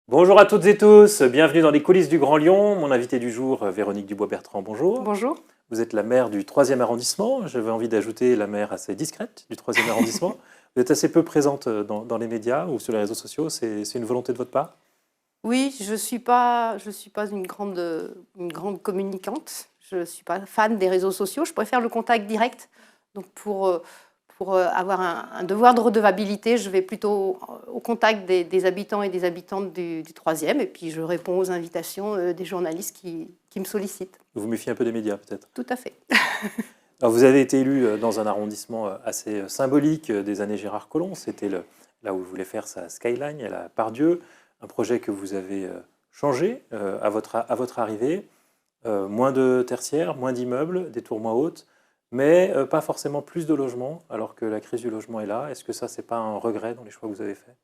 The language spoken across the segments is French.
Bonjour à toutes et tous, bienvenue dans les coulisses du Grand Lyon. Mon invité du jour, Véronique Dubois-Bertrand, bonjour. Bonjour. Vous êtes la maire du 3e arrondissement. J'avais envie d'ajouter la maire assez discrète du 3e arrondissement. Vous êtes assez peu présente dans les médias ou sur les réseaux sociaux. C'est une volonté de votre part? Oui, je suis pas une grande communicante. Je ne suis pas fan des réseaux sociaux. Je préfère le contact direct. Donc pour avoir un devoir de redevabilité, je vais plutôt au contact des habitants et des habitantes du 3e. Et puis je réponds aux invitations des journalistes qui me sollicitent. Vous vous méfiez un peu des médias peut-être? Tout à fait. Alors, vous avez été élu dans un arrondissement assez symbolique des années Gérard Collomb. C'était là où vous voulez faire sa skyline, à la Pardieu. Un projet que vous avez changé à votre arrivée. Moins de tertiaires, moins d'immeubles, des tours moins hautes, mais pas forcément plus de logements, alors que la crise du logement est là. Est-ce que ça, c'est pas un regret dans les choix que vous avez faits?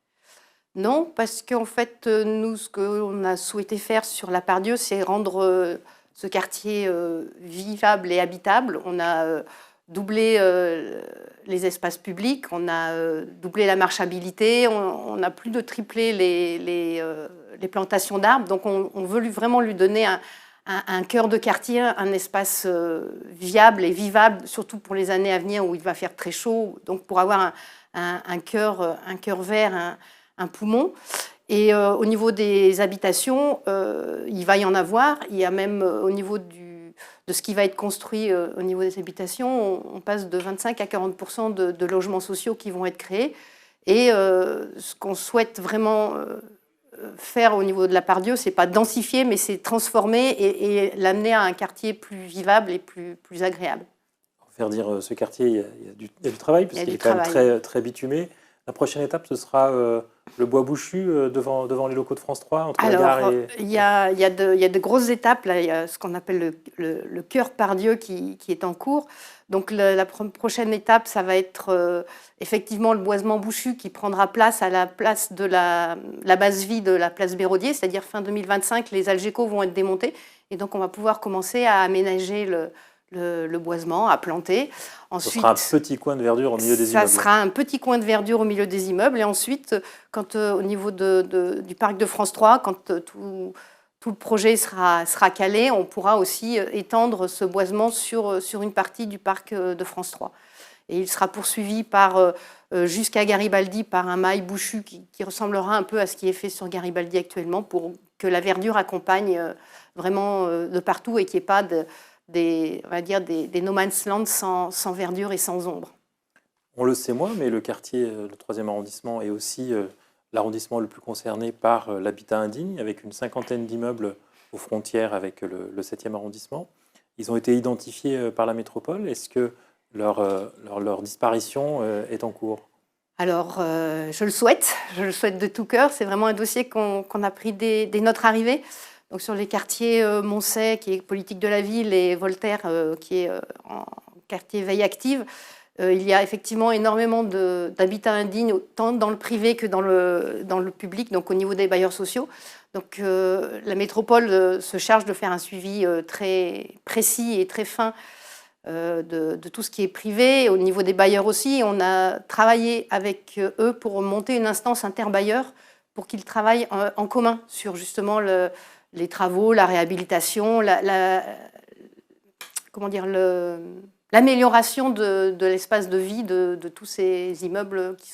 Non, parce qu'en fait, nous, ce qu'on a souhaité faire sur la Pardieu, c'est rendre ce quartier vivable et habitable. On a doublé les espaces publics, on a doublé la marchabilité, on a plus de triplé les plantations d'arbres. Donc on veut vraiment lui donner un cœur de quartier, un espace viable et vivable, surtout pour les années à venir où il va faire très chaud. Donc pour avoir un cœur vert, un poumon. Et au niveau des habitations, il va y en avoir. Il y a même au niveau de ce qui va être construit au niveau des habitations, on passe de 25 à 40% de logements sociaux qui vont être créés. Et ce qu'on souhaite vraiment faire au niveau de la Pardieu, c'est pas densifier, mais c'est transformer et l'amener à un quartier plus vivable et plus agréable. Pour faire dire ce quartier, il y a du travail, Il y a puisqu'il du est quand même travail. très, très bitumé. La prochaine étape, ce sera le bois bouchu devant les locaux de France 3, entre la gare Alors, et... il y a de grosses étapes. Là, il y a ce qu'on appelle le cœur Pardieu qui est en cours. Donc, la prochaine étape, ça va être effectivement le boisement bouchu qui prendra place à la place de la base vie de la place Béraudier, c'est-à-dire fin 2025, les Algeco vont être démontés. Et donc, on va pouvoir commencer à aménager le boisement, à planter. Ce sera un Ensuite, petit coin de verdure au milieu des ça immeubles. sera un petit coin de verdure au milieu des immeubles. Et ensuite, quand au niveau du parc de France 3, quand tout le projet sera calé, on pourra aussi étendre ce boisement sur une partie du parc de France 3. Et il sera poursuivi jusqu'à Garibaldi par un mail bouchu qui ressemblera un peu à ce qui est fait sur Garibaldi actuellement pour que la verdure accompagne vraiment de partout et qu'il n'y ait pas on va dire des no man's land sans verdure et sans ombre. On le sait moins, mais le quartier, le 3e arrondissement, est aussi l'arrondissement le plus concerné par l'habitat indigne, avec une cinquantaine d'immeubles aux frontières avec le 7e arrondissement. Ils ont été identifiés par la métropole. Est-ce que leur disparition est en cours? Alors, je le souhaite de tout cœur. C'est vraiment un dossier qu'on a pris dès notre arrivée. Donc, sur les quartiers Moncey, qui est politique de la ville, et Voltaire, qui est en quartier veille active, il y a effectivement énormément d'habitats indignes, tant dans le privé que dans le public, donc au niveau des bailleurs sociaux. Donc, la métropole se charge de faire un suivi très précis et très fin de tout ce qui est privé. Au niveau des bailleurs aussi, on a travaillé avec eux pour monter une instance interbailleurs pour qu'ils travaillent en commun sur justement les travaux, la réhabilitation, comment dire, l'amélioration de l'espace de vie de tous ces immeubles qui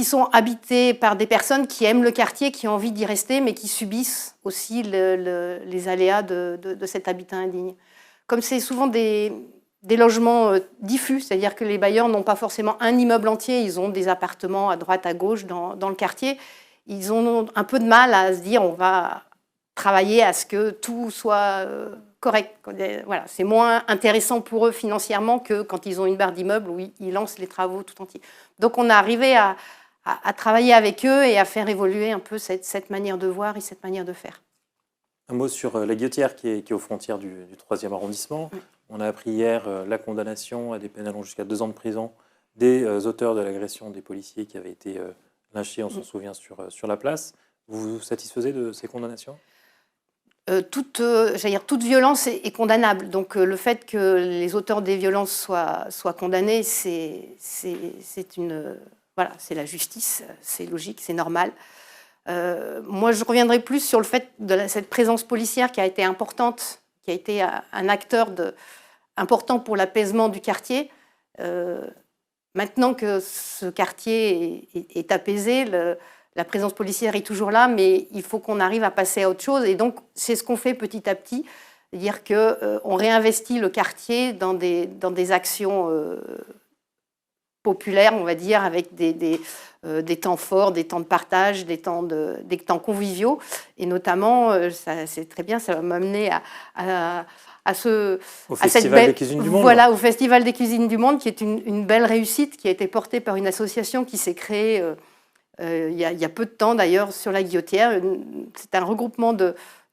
sont habités par des personnes qui aiment le quartier, qui ont envie d'y rester, mais qui subissent aussi les aléas de cet habitat indigne. Comme c'est souvent des logements diffus, c'est-à-dire que les bailleurs n'ont pas forcément un immeuble entier, ils ont des appartements à droite, à gauche dans le quartier, ils ont un peu de mal à se dire on va travailler à ce que tout soit correct. Voilà, c'est moins intéressant pour eux financièrement que quand ils ont une barre d'immeuble où ils lancent les travaux tout entiers. Donc on est arrivé à travailler avec eux et à faire évoluer un peu cette manière de voir et cette manière de faire. Un mot sur la Guillotière qui est aux frontières du 3e arrondissement. Oui. On a appris hier la condamnation à des peines allant jusqu'à 2 ans de prison des auteurs de l'agression des policiers qui avaient été lynchés, on s'en souvient, sur la place. Vous vous satisfaisez de ces condamnations? Toute violence est condamnable. Donc le fait que les auteurs des violences soient condamnés, c'est la justice, c'est logique, c'est normal. Moi, je reviendrai plus sur le fait de cette présence policière qui a été importante, qui a été un acteur important pour l'apaisement du quartier. Maintenant que ce quartier est apaisé, la présence policière est toujours là, mais il faut qu'on arrive à passer à autre chose. Et donc, c'est ce qu'on fait petit à petit, c'est-à-dire qu'on réinvestit le quartier dans des actions populaires, on va dire, avec des temps forts, des temps de partage, des temps conviviaux. Et notamment, c'est très bien, ça va m'amener au Festival des Cuisines du Monde. Voilà, au Festival des Cuisines du Monde, qui est une belle réussite, qui a été portée par une association qui s'est créée il y a peu de temps d'ailleurs sur la Guillotière. C'est un regroupement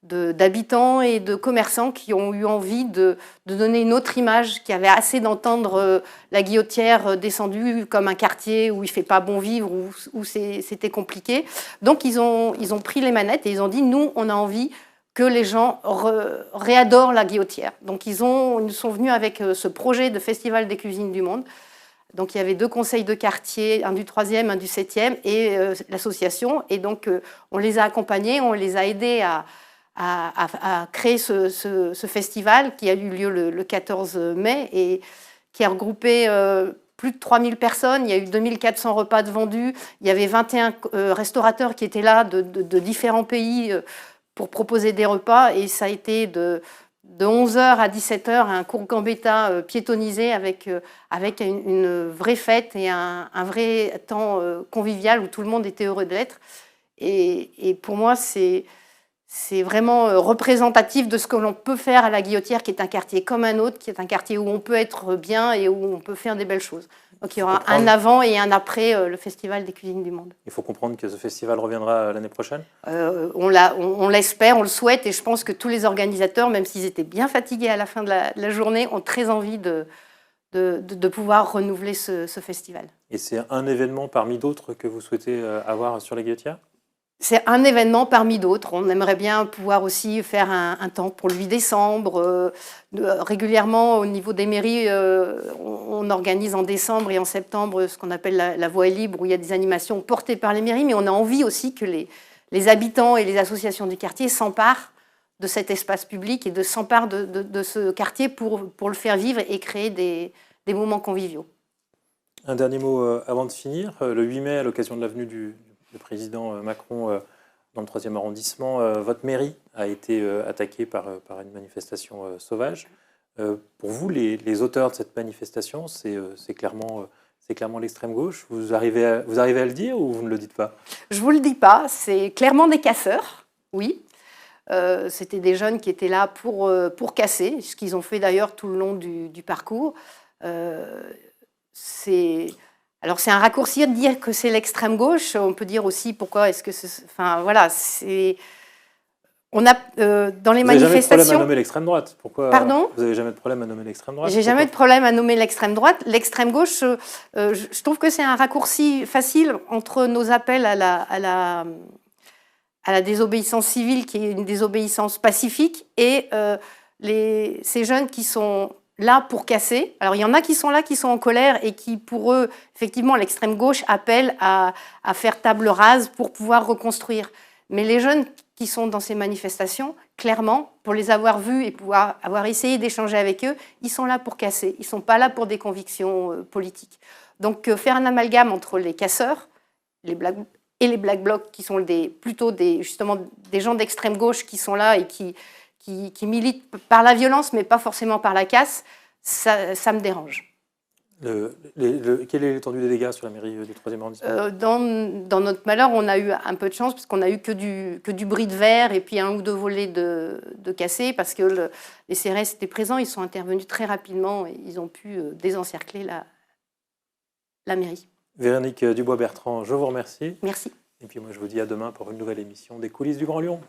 d'habitants et de commerçants qui ont eu envie de donner une autre image, qui avait assez d'entendre la Guillotière descendue comme un quartier où il ne fait pas bon vivre, où c'était compliqué. Donc ils ont pris les manettes et ils ont dit, nous, on a envie que les gens réadorent la Guillotière. Donc ils sont venus avec ce projet de Festival des Cuisines du Monde. Donc il y avait 2 conseils de quartier, un du 3e, un du 7e, et l'association. Et donc on les a accompagnés, on les a aidés à créer ce festival qui a eu lieu le 14 mai et qui a regroupé plus de 3000 personnes. Il y a eu 2400 repas de vendus. Il y avait 21 restaurateurs qui étaient là de différents pays pour proposer des repas. Et ça a été de 11h à 17h un cours gambetta piétonnisé avec une vraie fête et un vrai temps convivial où tout le monde était heureux d'être. Et pour moi, c'est vraiment représentatif de ce que l'on peut faire à la Guillotière, qui est un quartier comme un autre, qui est un quartier où on peut être bien et où on peut faire des belles choses. Donc il y aura un avant et un après le Festival des Cuisines du Monde. Il faut comprendre que ce festival reviendra l'année prochaine. On l'espère, on le souhaite, et je pense que tous les organisateurs, même s'ils étaient bien fatigués à la fin de la journée, ont très envie de pouvoir renouveler ce festival. Et c'est un événement parmi d'autres que vous souhaitez avoir sur la Guillotière ? C'est un événement parmi d'autres. On aimerait bien pouvoir aussi faire un temps pour le 8 décembre. Régulièrement, au niveau des mairies, on organise en décembre et en septembre ce qu'on appelle la voie est libre, où il y a des animations portées par les mairies, mais on a envie aussi que les habitants et les associations du quartier s'emparent de cet espace public et s'emparent de ce quartier pour le faire vivre et créer des moments conviviaux. Un dernier mot avant de finir. Le 8 mai, à l'occasion de l'avenue du président Macron dans le 3e arrondissement, votre mairie a été attaquée par une manifestation sauvage. Pour vous, les auteurs de cette manifestation, c'est clairement l'extrême gauche. Vous arrivez à le dire ou vous ne le dites pas ? Je ne vous le dis pas, c'est clairement des casseurs, oui. C'était des jeunes qui étaient là pour casser, ce qu'ils ont fait d'ailleurs tout le long du parcours. Alors c'est un raccourci de dire que c'est l'extrême gauche. On peut dire aussi pourquoi est-ce que enfin voilà, on a dans les manifestations. Vous n'avez jamais de problème à nommer l'extrême droite. Pourquoi? Pardon? Vous n'avez jamais de problème à nommer l'extrême droite? J'ai jamais de problème à nommer l'extrême droite. L'extrême gauche, je trouve que c'est un raccourci facile entre nos appels à la désobéissance civile, qui est une désobéissance pacifique, et ces jeunes qui sont là pour casser. Alors il y en a qui sont là, qui sont en colère et qui, pour eux, effectivement, l'extrême gauche appelle à faire table rase pour pouvoir reconstruire. Mais les jeunes qui sont dans ces manifestations, clairement, pour les avoir vus et pouvoir avoir essayé d'échanger avec eux, ils sont là pour casser. Ils ne sont pas là pour des convictions politiques. Donc faire un amalgame entre les casseurs et les Black Blocs, qui sont plutôt justement des gens d'extrême gauche qui sont là et qui militent par la violence, mais pas forcément par la casse, ça me dérange. Quelle est l'étendue des dégâts sur la mairie du 3e arrondissement? Dans notre malheur, on a eu un peu de chance, parce qu'on a eu que du bris de verre et puis 1 ou 2 volets de cassés, parce que les CRS étaient présents, ils sont intervenus très rapidement et ils ont pu désencercler la mairie. Véronique Dubois-Bertrand, je vous remercie. Merci. Et puis moi, je vous dis à demain pour une nouvelle émission des coulisses du Grand Lyon.